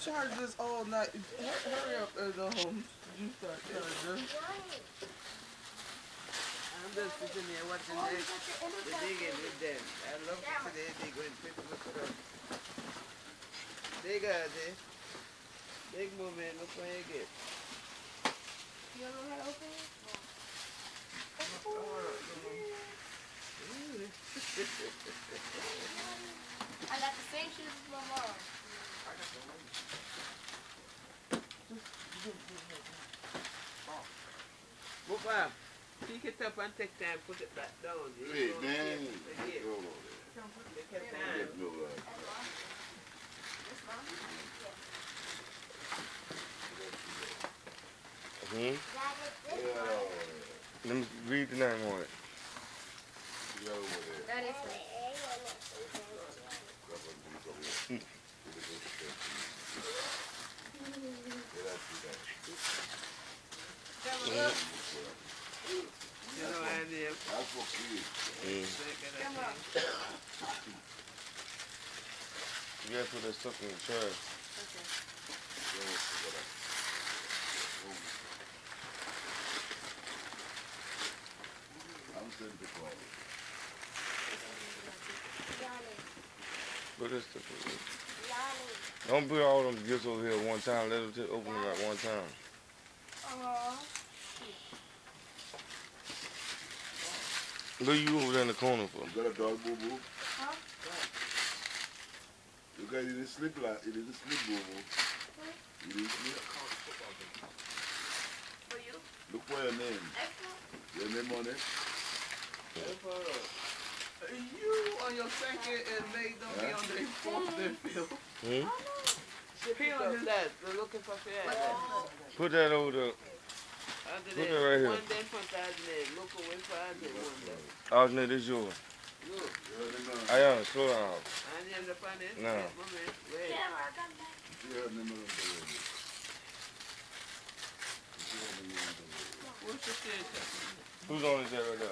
charge this all night. Hurry up and you start charging. I'm just sitting here watching the digging with them. I love to see they dig when people look at us. Dig out there. Big movement, look where you get. You don't know how to open it? I got the same shoes as my mom. Move up. Pick it up and take time, put it back down. Hey, man. Take your time. Let me read the name on it. That is right. You know what I mean? That's for kids. Come on. You gotta put that stuff in the trash. I'm sending the call. Put this stuff in there. Don't put all them gifts over here at one time. Let them just open them at one time. What are you over there in the corner for? You got a dog, boo-boo? Huh? You got it didn't sleep like it didn't sleep, boo-boo. You didn't sleep? For you? Look for your name. Your name on it? You on your second and they don't be on their fourth field. They're looking for fair. Put that over there. Put that right here. One day for alternate. Look away for alternate one day. Alternate is yours. Look. I am. Slow down. I am the funny. No. Wait. What's the station? Who's on this right there?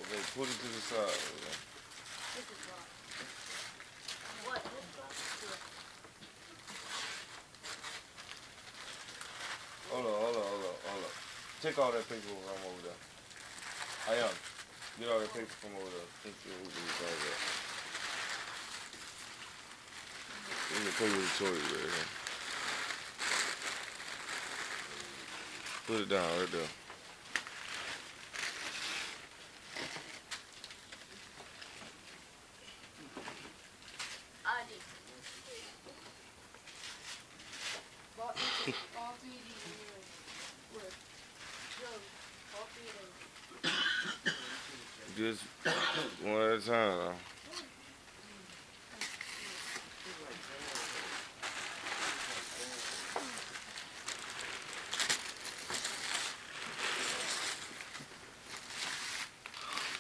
Okay, put it to the side. Okay. This is wrong. What? Hold on. Take all that paper from over there. I am. Get all that paper from over there. Let me put it in the toilet right here. Put it down right there. Just one at a time.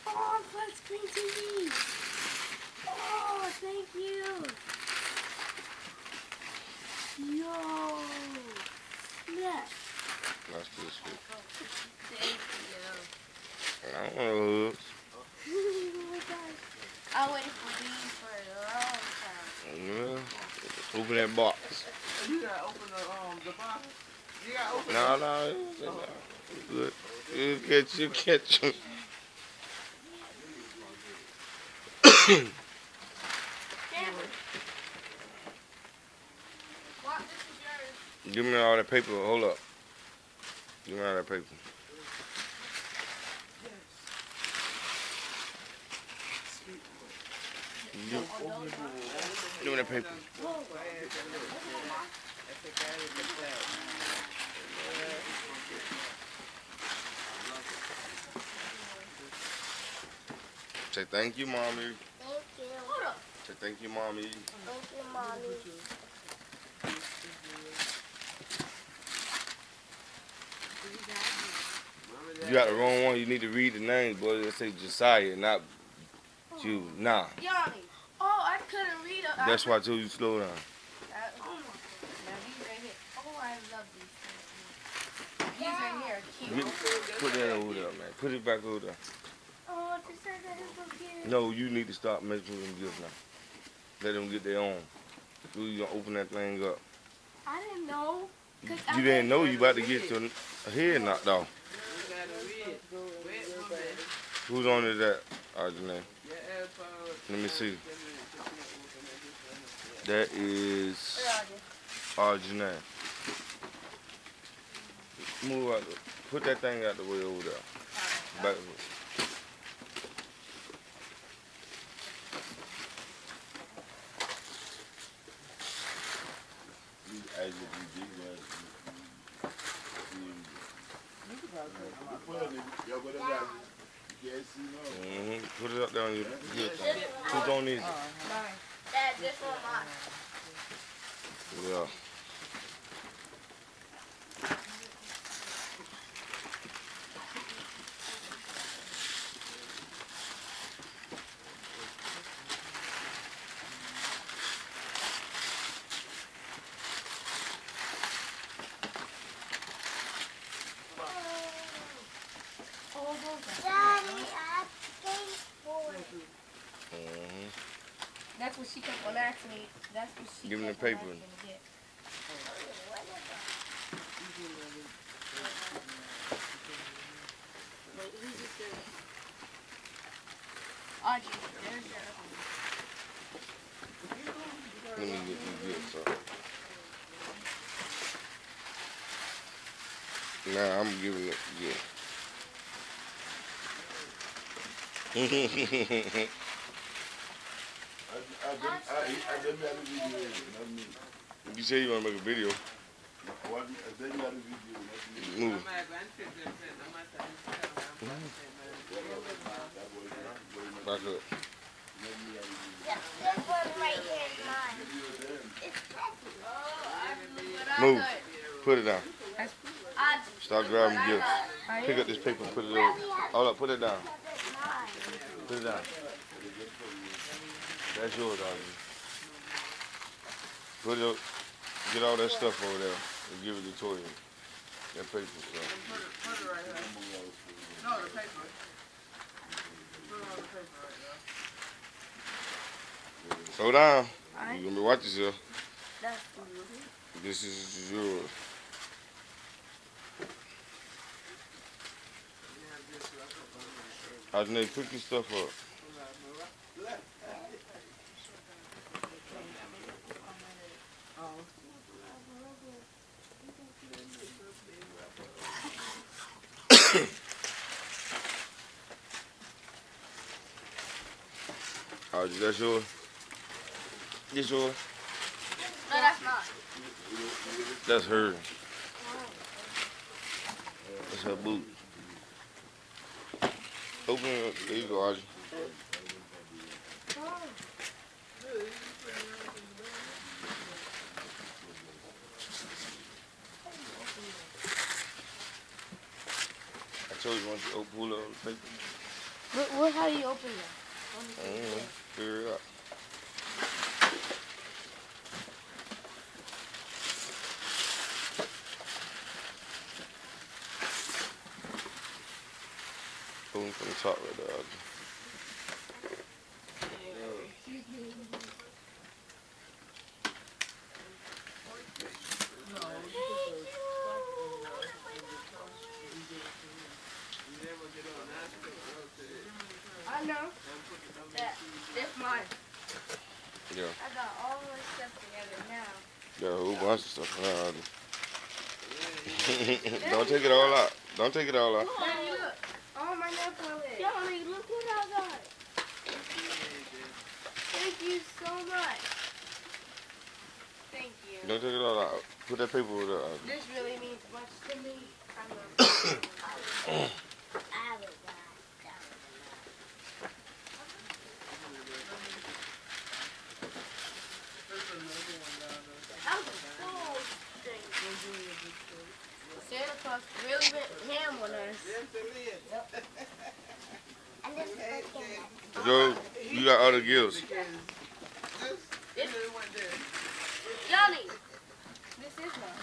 Oh, flat screen TV. Oh, thank you. Yo. Yeah. That's this shit. Thank you. I don't want no hooks. Oh my gosh. I waited for these for a long time. Yeah. Open that box. You gotta open the box. You gotta open No. Good. You catch them. What? This is yours. Give me all that paper. Hold up. Give me all that paper. Give me that paper. Say thank you, Mommy. Thank you. Hold up. Say thank you, Mommy. Thank you, Mommy. You got the wrong one. You need to read the names, boy. It say Josiah, not you. Nah. Yanni. Oh, I couldn't read it. That's why I told you to slow down. Now these right here. Oh, I love these things. These right here are cute. Put that over there, man. Put it back over there. Oh, this is so cute. No, you need to stop making them gifts now. Let them get their own. You gonna open that thing up. I didn't know. You didn't know you about to get your head knocked off. You gotta read. Wait, woman. Who's on it at? Arjane? Your AirPods. Let me see. That is Arjane. Move out. Put that thing out the way over there. Back. Put it up there on your good thing. Who's on these? Dad, this one mine. Yeah. Daddy, I skateboard. That's what she kept on asking me. That's what she Give me the kept on paper. asking me to get. Audrey, there's your Let me get you good, so. Now I'm giving it good. You say you want to make a video. Move. Back up. This one right here is mine. It's Move. Put it down. Audrey. Stop grabbing gifts. Pick up this paper and put it over. Hold up, put it down. Put it down. That's yours, Audrey. Put it up. Get all that stuff over there and give it to Toya. That paper stuff. Put it right here. No, the paper. Put it on the paper right now. Slow down. You're going to be watching yourself. That's This is yours. Ajane, pick your stuff up. Audrey, that's yours? This yours? No, that's not. That's hers. That's her boot. Open it up. There you go, Audrey. I told you once you pull up the paper. What? How do you open it? I don't know. Figure it out. Open from the top right there, Audrey. I know. That's mine. Yeah. I got all my stuff together now. Got a whole bunch of stuff now, Audrey. Don't take it all out. Don't take it all out. Daddy, look. All my nail polish. Daddy, look what I got. Thank you so much. Thank you. Don't take it all out. Put that paper over there, Audrey. This really means much to me. I love it. Santa Claus really went ham on us. Joe, you got other gifts. Johnny, this is mine.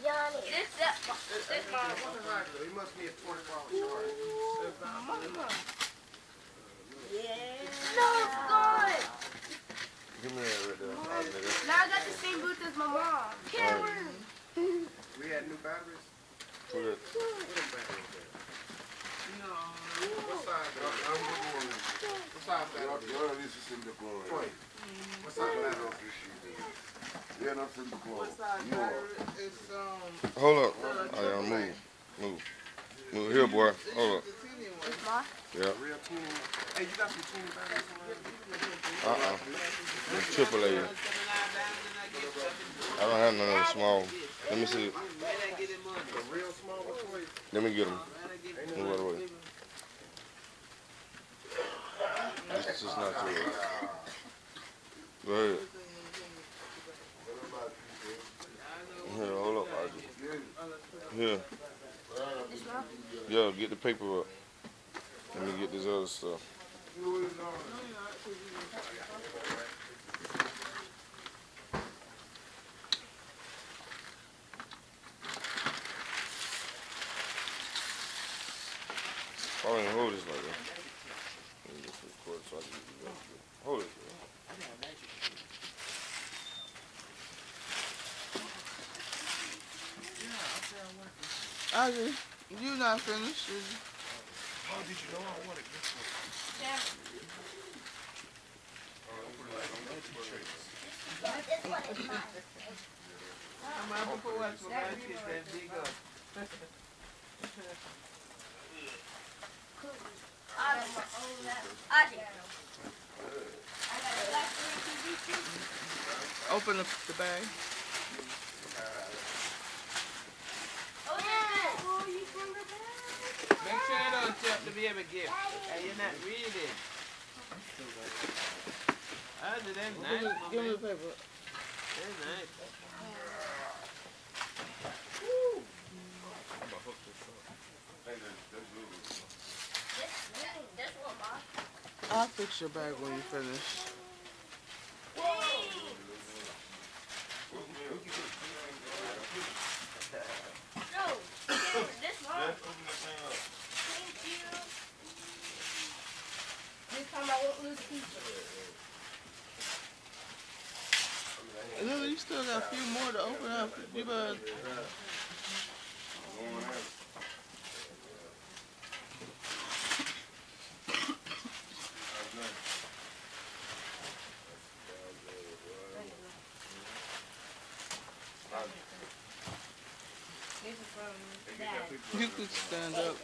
Johnny, this is mine. He must be a 24-hour Mama. Yeah. No, it's gone. Give me that right there. Now I got the same boots as my mom. Alright. We had new batteries. Put it. What them batteries there? No. What size battery? I'm going to go. What size battery? You're at least in the chlorine. What size battery? Yeah, that's in the chlorine. What size battery? It's Hold up. Oh, yeah, move. Move here, boy. Hold up. the teeny one. It's mine. Yeah. Real cool. Hey, you got some cool batteries around? It's triple A. I don't have none of the small. Let me see. The real small one for you? Let me get them. Move out of the way. This is not yours. Go ahead. Here, hold up, Audrey. Here. Yeah, get the paper up. Let me get this other stuff. I don't even hold this like that. Let me just record so I can get this up. Hold it. Audrey, you not finished, is you? Oh, did you know I wanted this one? I'm out to put what's for my kids that big up. Open the bag. Make sure you don't tip the baby gift. And you're not reading. Other than nice. Give me the paper. That's nice. I'll fix your bag when you finish. This time I won't lose pizza. Lily, you still got a few more to open up. You better. This is from Dad. You could stand up.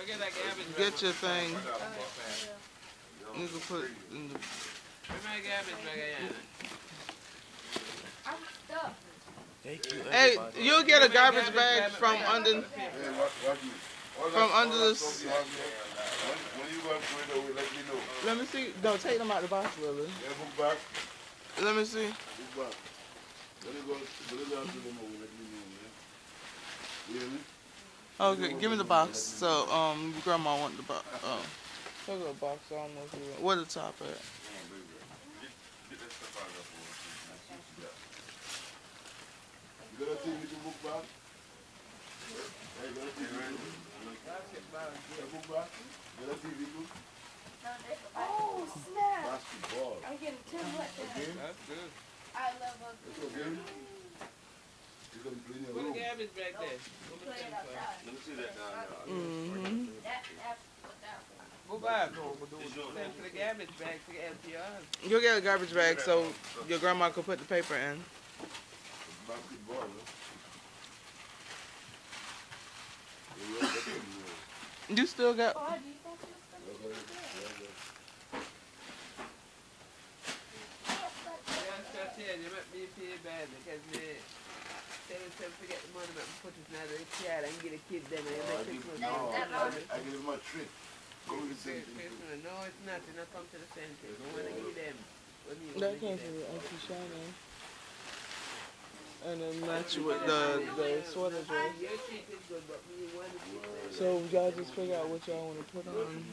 Get that garbage Get your thing. You can put it in the. Where's my garbage bag at? I'm stuck. Hey, you'll get a garbage bag from under this. When you go for it, let me know. Let me see. Don't take them out the box, Lily. Yeah, book back. Let me see. Book back. Let it go to them over, let me know, man. You hear me? Okay, give me the box. So, your grandma want the box. Look at the box almost. Where the top at? Get that stuff out of there for us. You got a TV to book back? Hey, you got a TV to book back? You got a TV to? Oh, snap. Basketball. I'm getting too much. Again? That's good. I love a It's okay? You can clean your Put room. the garbage back there. play it outside. Let me see that down there. Mm-hmm. That's what that was. Go back. Put the garbage back to LPR. You'll get a garbage bag so your grandma can put the paper in. It's basketball, huh? You got that in your- You still got. Oh, do you think it's gonna be good? You might be paying bad because they tell them to get the money but put it in another child and get a kid then and I make give Christmas. I give him a trick. Go with the same thing. Christmas. No, it's not. It's not come to the same thing. I want to give them. What do you That want to came give from them? Auntie Shana. And then match it with the sweater dress. Your treat is good, but me want to give them. So y'all just figure out what y'all want to put on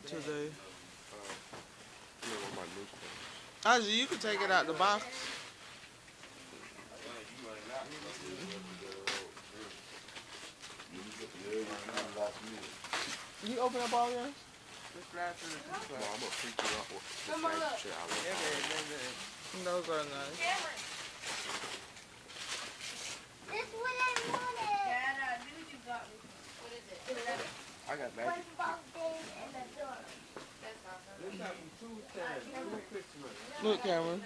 today. Audrey, you can take it out the box. You open up all yours? Just last in the Well, super. I'm gonna freak you out with this Come on, type of look. shit. I Yeah, love man, man. Those are nice. Cameron. This what I wanted. Dad, I knew you got me. What is it? I got One magic. fountain and a door. That's awesome. This happened 2 times, 2 Christmas. Look, Cameron.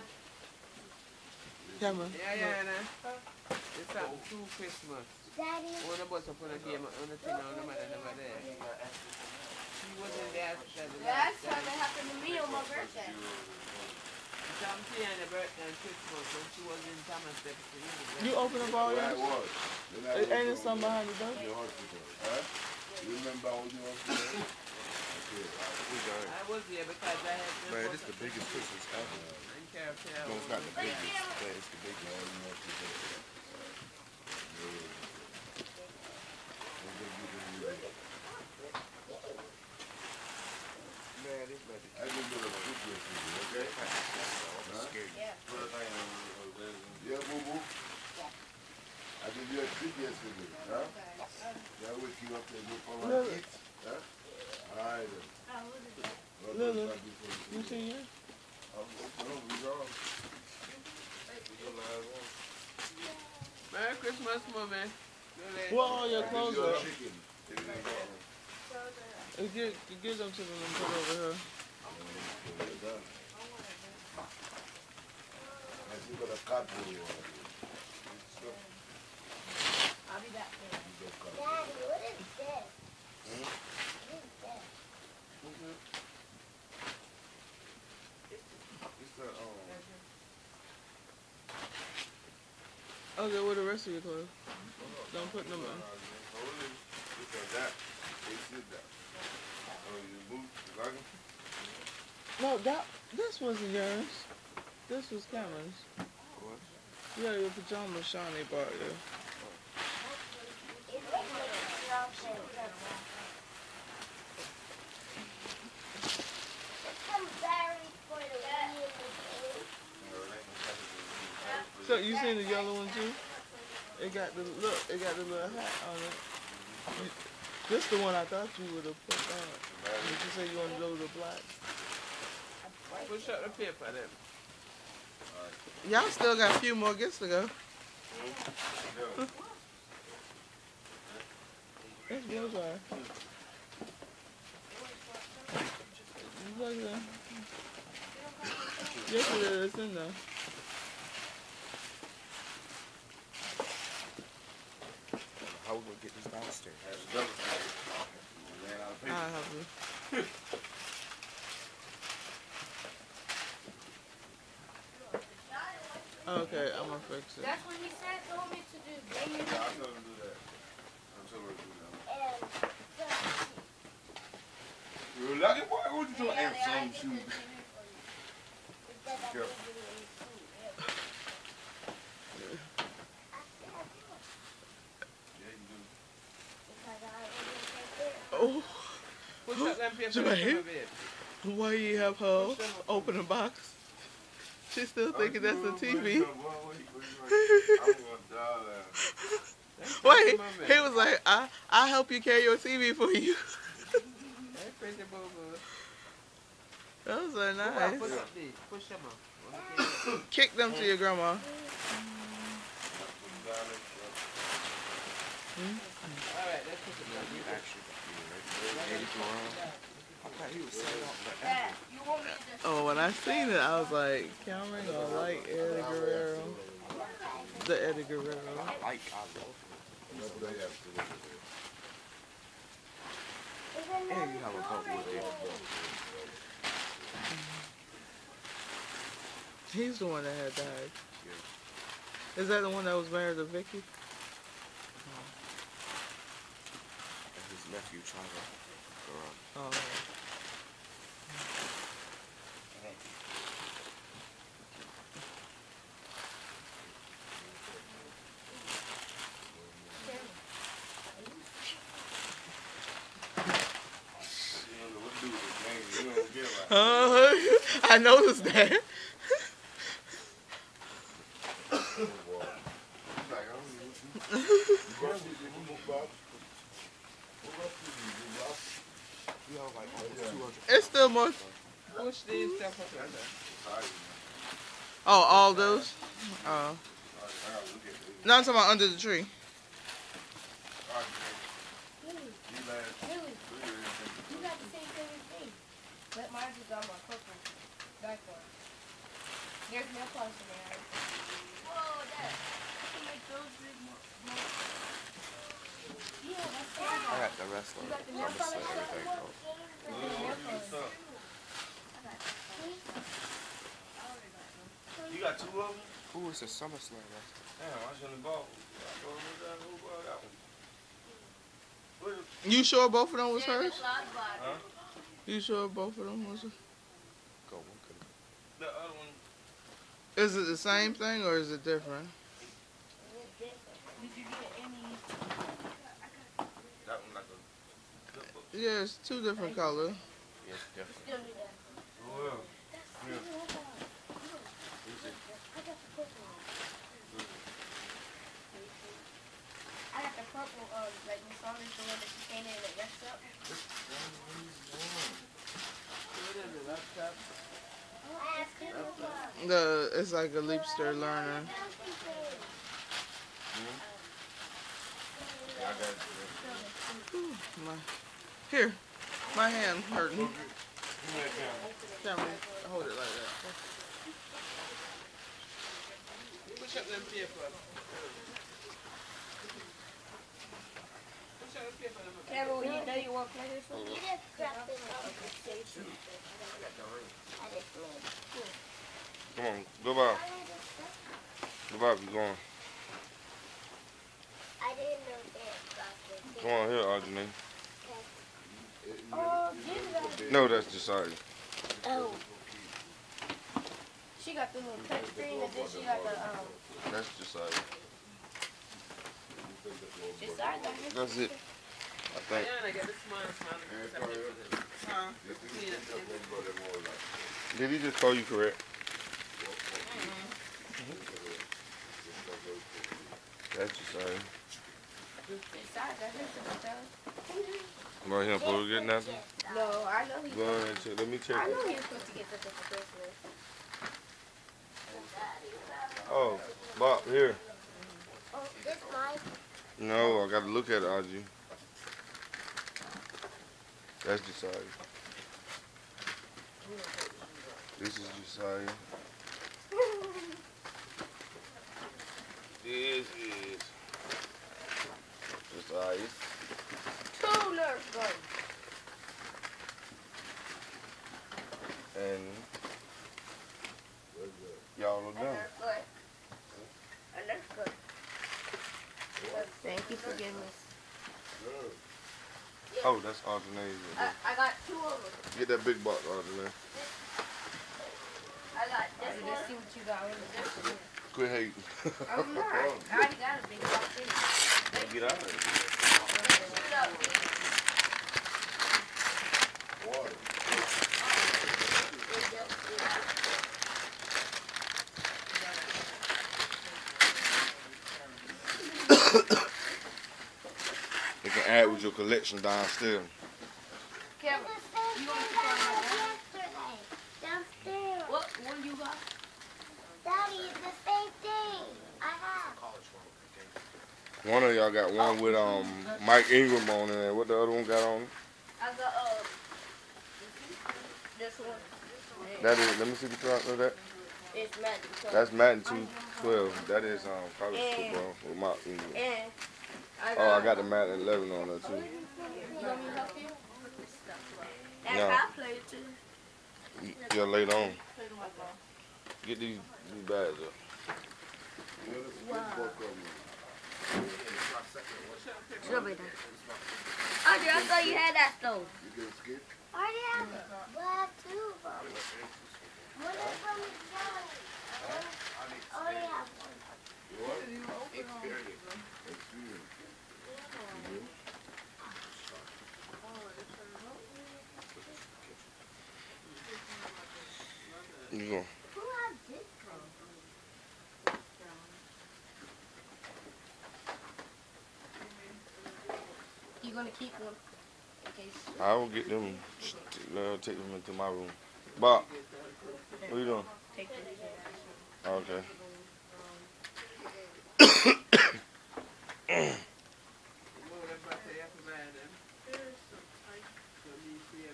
Cameron. Yeah, nah. This happened 2 Christmas. Daddy. One of us up on the game, on the thing, on the man never there. She wasn't there after the Last last time time. it happened to me on my birthday. Something on the birthday and Christmas when she was in Thomas Jefferson. You open up all Where I yours? was. Then I Ain't was it something behind the door? in the hospital. Huh? You remember when you was there? Okay. We got it. I was there because I had to Man, go this the biggest Christmas ever. and care of No, it's not the care. biggest, but it's the biggest. Now you have to go. Man, this man. I can do the food with you, okay? I'm scared. Yeah. Yeah, boo boo. I gave you a treat yesterday, huh? Yeah, I wake you up and go for my Lily. kids, huh? Alright then. God Lily. bless you for the You food. see here? We gone. Merry Christmas, mommy. What all your I gave clothes you a are? chicken. Give them to them and put over here. I still got a card for you. I'll be back there. Daddy, what is this? What is this? Okay, where the rest of your clothes? Don't put them in. No, this wasn't yours. This was Cameron's. Yeah, your pajamas Shawnee bought you. It's like a outfit. It's some berries for the wheel. So you seen the yellow one too? It got the look. It got the little hat on it. This the one I thought you would have put on. Did you say you want to go to the black? Push up the paper then. Y'all still got a few more gifts to go. That's bullseye. Look at that. Yesterday it's in there. How we gonna get this downstairs? I'll help you. Okay, I'm gonna fix it. That's what he said, told me to do. Bring me the You lucky boy, what you doing? Yeah, And I some did shoes. the TV for you. Oh, Push up them paper Jermaine? a bit. why you have her open the box? She's still thinking that's the TV. Wait, he was like, I'll help you carry your TV for you. Hey, pretty boo-boo. That was so Push nice. up these. Push them up. Kick them to your grandma. Alright, let's put it down. You actually I thought he was set up for Dad, you want me to just... Oh, when I seen it, I was like, Cameron gonna like Eddie Guerrero. The Eddie Guerrero. I love him. And you have a couple with it. He's the one that had died. Is that the one that was married to Vicky? And his nephew trying to Oh. I noticed that. We have like almost 200. It's still more. Push these stuff up there. Oh, all those? Oh. No, I'm talking about under the tree. Really? You got the same thing as me. But mine is on my purple. Back one. There's no plus in there. Whoa, Dad. I can make those big more. Yeah, that's I fine. got the rest of You it. got the I'm nail gonna polish? set everything out. The nail polish. You got 2 of them? Ooh, it's a summer slam. Damn, I shouldn't have bought who bought that one? You sure both of them was Yeah, hers? the log bottom. Huh? You sure both of them was hers? Go, one could. The other one. Is it the same thing or is it different? Did you get any? That one like a good book. Yeah, it's 2 different colors. Yes, definitely. Still need that. Oh, well. I got the purple, like Miss Saunders, the one that she came in and messed up. It's like a Leapster learner. Yeah, I got it. Here, my hand hurting. Give me that camera. Camera, hold it like that. Push up them paper. Push up the paper. Cameron, when you know you want to play this one? You just grabbed it up. Come on, go Bob. Go Bob, you going. I didn't know that grabbed it. Come on here, Audrey. Oh, give that. No, that's Josiah. Oh. She got the little touch screen and then she got the, That's Josiah. Josiah got his. That's it. I think. Yeah, I got the smile. Huh? Did he just call you correct? That's Josiah. Josiah got his stuff. Right here, supposed to get nothing? No, I know he's Go ahead and check. Let me check I it. know he was supposed to get something for Christmas. Oh, Bob, here. Oh, this mine? No, I got to look at it, Audrey. That's Josiah. This is Josiah. This is Josiah. 2 Nerf guns. And y'all are done. A Nerf gun. Thank you for giving us. Oh, that's Audrey. I got 2 of them. Get that big box, Audrey. I got this one. Let's see what you got. Quit hating. I'm not. I already got a big box in it. Get out of here. Water. You can add with your collection downstairs. Kevin, you want to put on my Yesterday. Downstairs. What do you got? Daddy, it's the same thing. I have. One of y'all got one with Mike Ingram on it. What the other one got on it? I got this one. That is, let me see the front of that. It's Madden. That's Madden 212. That is college football with Mike Ingram. And Oh, I got the Madden 11 on there too. You want me to help you? That's No. how I play it too. Yeah, later on. Get these bags up. Audrey, I thought you had that stove. You get a skip? I already have it. But I have 2 of them. One is from the side. I already have one. You go. Who has this from? You gonna keep one in I will get them, take them into my room. Bob, what you doing? Take them to Okay.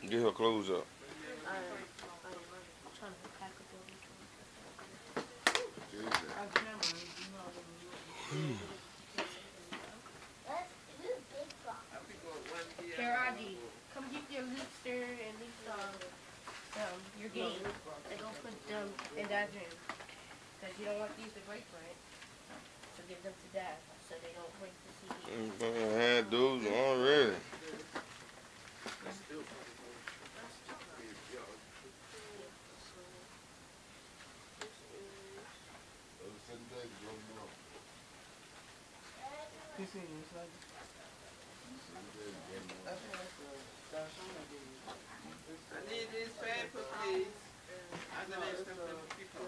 Get her clothes up. trying to pack up Karaji, come get your looster and your game and go put them in that room. Because you don't want these to break, right? So give them to Dad so they don't break the CD. I had those already. You see this, like, I need this paper, please. I'm gonna ask them for people.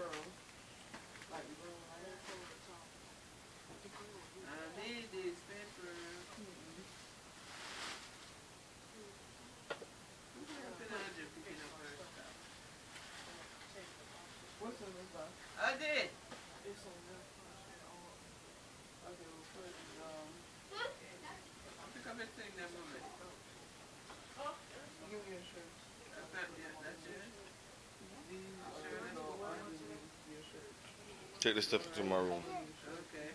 I need this paper. what's in this box? I did. Okay, we'll put, I'll pick up everything that moment. give me your shirt. That's not yet. That's it. These shirts go underneath your shirt. Take this stuff to my room. Okay.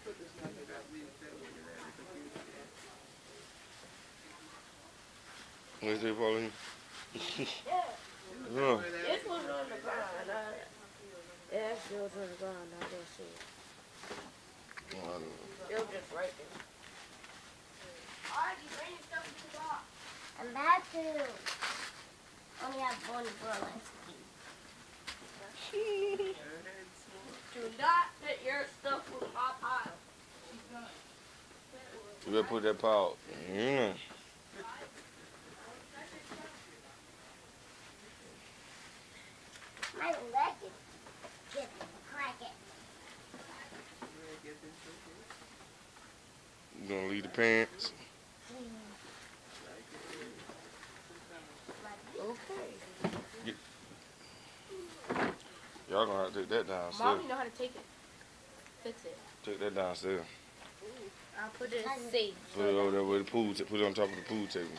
Put this stuff in that. Where's they falling? Yeah. This was on the ground. It actually was on the ground. I don't see it. It was just right there. I'm about to. Only have one bullet. Do not put your stuff in my pile. You better put that pile. My leg is getting cracked. You gonna leave the pants? Okay. Y'all gonna have to take that downstairs. Mommy know how to take it. Fix it. Take that downstairs. I'll put it in safe. Put it over there with the pool. Put it on top of the pool table.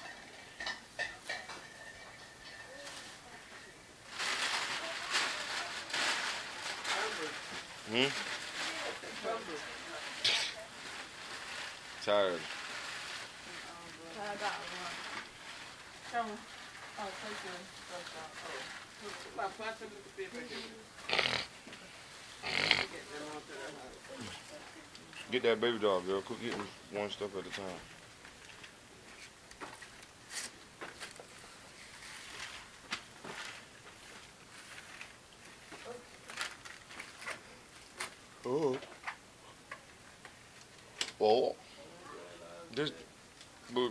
Tired. I got one. Come on. Oh, take your stuff out. Oh. My pass them the paper. Get them out to the house. Get that baby doll, girl. Quit getting one stuff at a time. Oh. Oh. This. But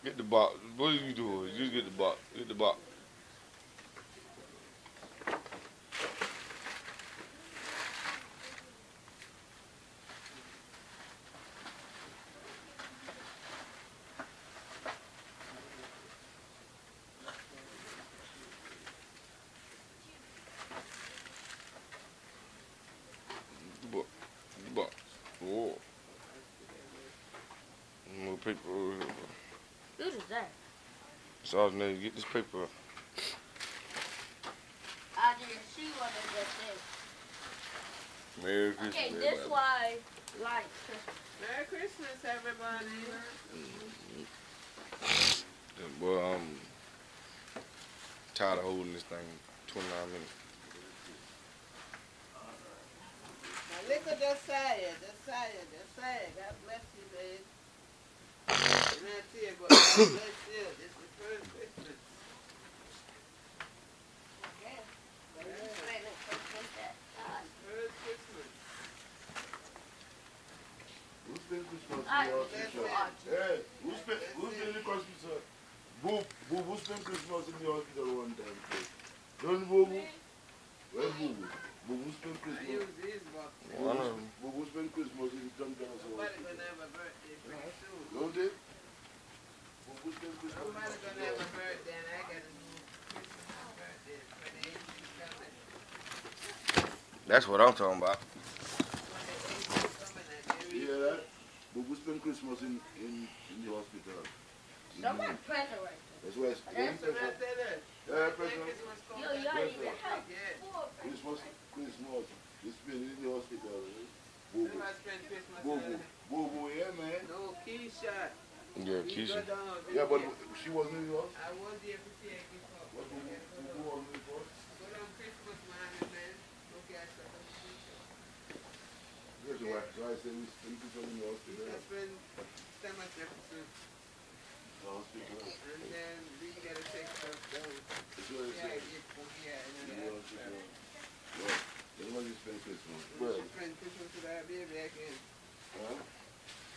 get the box. What are you doing? Just get the box. Get the box. Oh. More paper. What is that? Sergeant, get this paper. I didn't see what it was. Merry Christmas. Okay, this why like Christmas. Merry Christmas, everybody. Well, I'm tired of holding this thing 29 minutes. Now look at Josiah. God bless you, babe. I'm not here, but God bless you. This is the first Christmas. Okay. First Christmas. Who spent Christmas in your hospital? Hey, who spent the Christmas? Boo, who spent Christmas in the hospital one time? Don't Boo? Where's Boo? But who spend I Christmas? use these boxes. One of them. But who spend Christmas in Johnson's Somebody hospital? gonna have a birthday pretty soon. Don't they? But who spend Christmas in Somebody gonna hospital? have a birthday and I gotta do Christmas and birthday for the 18th coming. That's what I'm talking about. When the 18th coming and You hear that? But who spend Christmas in the hospital? Someone present right there. That's why it's That's So I tell her, Yeah, birthday, President. Christmas come Yo, back y'all next even week, have yeah. Christmas. You spend it in the hospital, right? When Bobo. I spend Christmas Bobo. in Bobo, yeah, man. no Keisha. Yeah, We Keisha. go down, Yeah, but visit. she wasn't in the hospital. I was there to take it up. What Bobo wasn't in the hospital? Go down Christmas, man, look at something. That's why I said we spend Christmas in the hospital. I spend time at Jefferson. The hospital. And then we gotta take stuff down. That's what I Yeah, said. and The then hospital. Yeah. That's why you spend Christmas. we Well, should spend Christmas with our baby again. huh?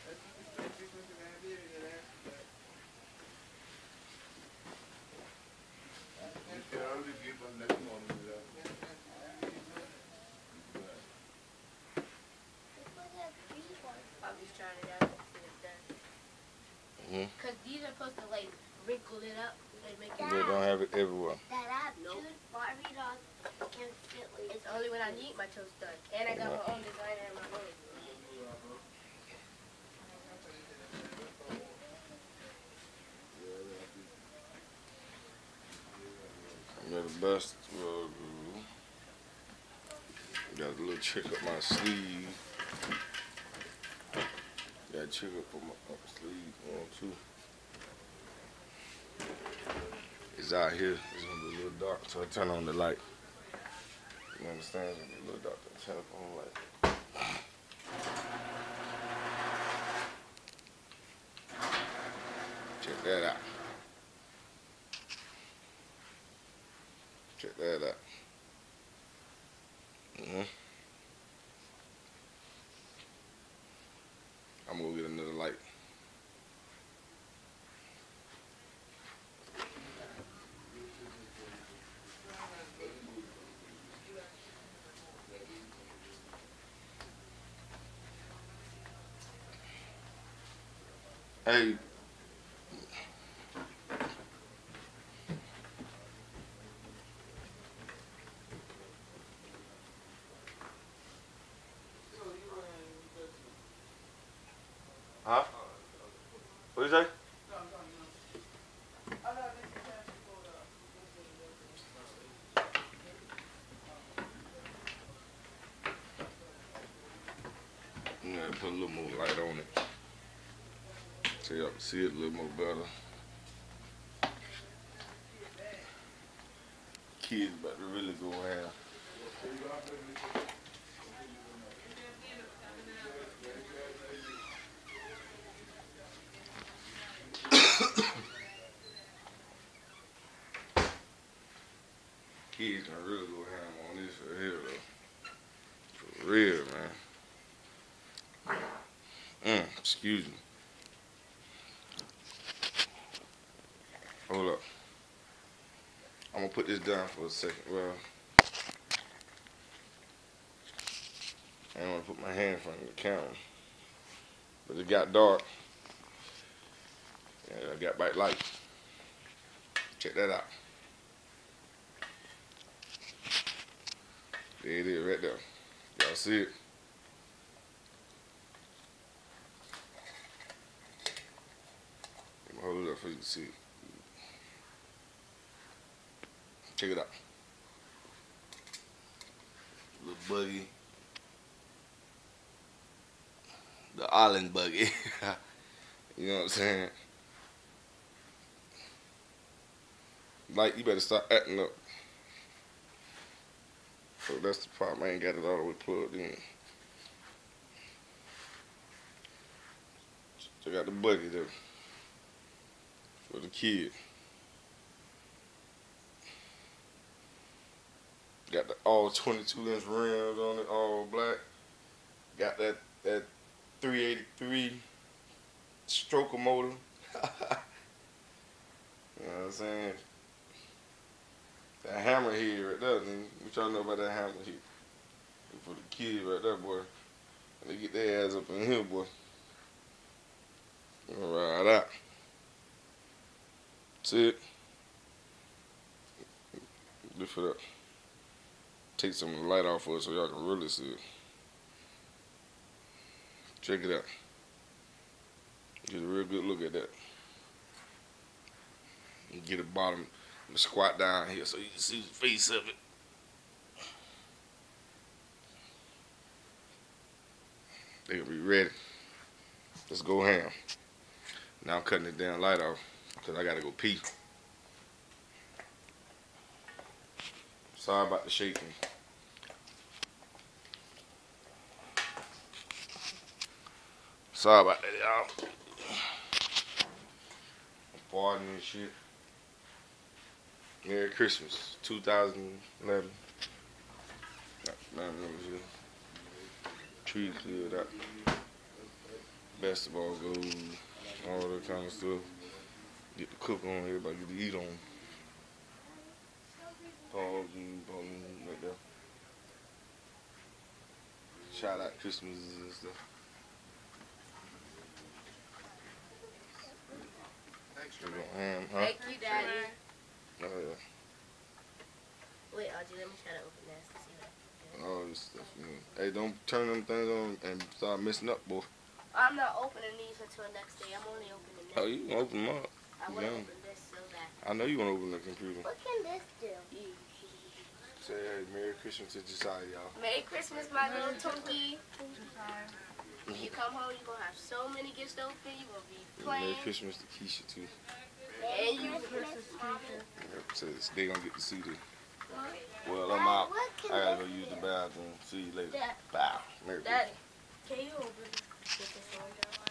Let's spend Christmas with our baby again. You can only give them next morning. I'm just trying it out. See if that's. Mhm. Cause these are supposed to like wrinkle it up and make it. They're gonna have it everywhere. That I Nope. choose Barbie dolls instantly. It's only when I need my toast done, and I got my own designer in my room. Got the best. Got a little trick up my sleeve. Got a trick up my sleeve too. It's out here. It's gonna be a little dark, so I turn on the light. You understand? It's gonna be a little dark. So I turn on the light. Check that out. Check that out. I'm gonna get another light. Hey. Huh? What you say? Yeah, put a little more light on it. So y'all can see it a little more better. Kids about to really go ham. Kids gonna really go ham on this for here though. For real, man. Excuse me. Hold up. I'm gonna put this down for a second. Well, I don't wanna put my hand in front of the camera. But it got dark. And I got bright light. Check that out. There it is right there. Y'all see it? Let me hold it up so you can see it. Check it out. Little buggy. The island buggy. You know what I'm saying? Like, you better stop acting up. So that's the problem. I ain't got it all the way plugged in. So I got the buggy there for the kid. Got the all 22-inch rims on it, all black. Got that 383 stroker motor. You know what I'm saying? That hammer head right there. What y'all know about that hammer head? kids right there, boy. When they get their ass up in here, boy. Ride out. See it? Lift it up. Take some of the light off of it so y'all can really see it. Check it out. Get a real good look at that. And get the bottom, squat down here so you can see the face of it. They'll be ready. Let's go ham. Now I'm cutting the damn light off because I gotta go pee. Sorry about the shaking. Sorry about that, y'all. Pardon and shit. Merry Christmas, 2011. Tree cleared up. Basketball goes, all that kind of stuff. Get the cook on, everybody get to eat on. Pause and like that. Shout out Christmas and stuff. Thank you, Daddy. Oh, yeah. Wait, Audrey, let me try to open this to see what. All this stuff. Yeah. Hey, don't turn them things on and start messing up, boy. I'm not opening these until next day. I'm only opening this. Oh, you can open them up. I want to open this so bad. I know you want to open the computer. What can this do? Say, hey, Merry Christmas to Josiah, y'all. Merry Christmas, my little Twinkie. When you come home, you're going to have so many gifts to open. You're going to be playing. Merry Christmas to Keisha, too. And you. Says they going to get to see this. Well, I'm out. I got to go use the bathroom. See you later. Bye. Merry Christmas. Daddy, can you open this orange out?